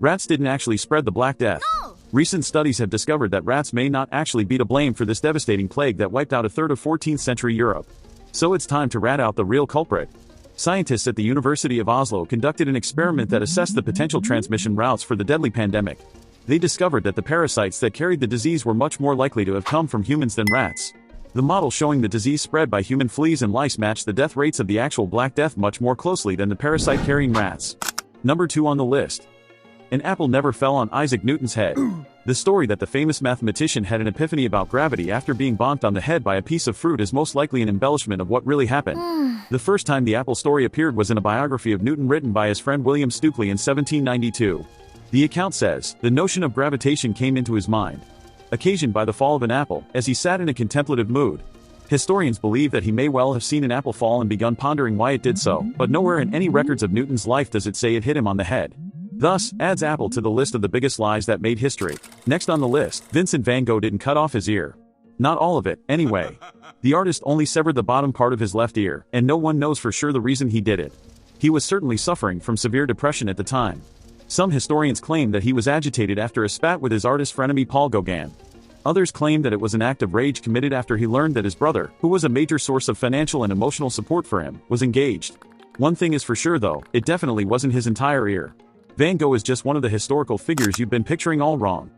Rats didn't actually spread the Black Death. Recent studies have discovered that rats may not actually be to blame for this devastating plague that wiped out a third of 14th century Europe. So it's time to rat out the real culprit. Scientists at the University of Oslo conducted an experiment that assessed the potential transmission routes for the deadly pandemic. They discovered that the parasites that carried the disease were much more likely to have come from humans than rats. The model showing the disease spread by human fleas and lice matched the death rates of the actual Black Death much more closely than the parasite-carrying rats. Number 2 on the list. An apple never fell on Isaac Newton's head. The story that the famous mathematician had an epiphany about gravity after being bonked on the head by a piece of fruit is most likely an embellishment of what really happened. The first time the apple story appeared was in a biography of Newton written by his friend William Stukeley in 1792. The account says, the notion of gravitation came into his mind, occasioned by the fall of an apple, as he sat in a contemplative mood. Historians believe that he may well have seen an apple fall and begun pondering why it did so, but nowhere in any records of Newton's life does it say it hit him on the head. Thus, adds apple to the list of the biggest lies that made history. Next on the list, Vincent van Gogh didn't cut off his ear. Not all of it, anyway. The artist only severed the bottom part of his left ear, and no one knows for sure the reason he did it. He was certainly suffering from severe depression at the time. Some historians claim that he was agitated after a spat with his artist frenemy Paul Gauguin. Others claim that it was an act of rage committed after he learned that his brother, who was a major source of financial and emotional support for him, was engaged. One thing is for sure though, it definitely wasn't his entire ear. Van Gogh is just one of the historical figures you've been picturing all wrong.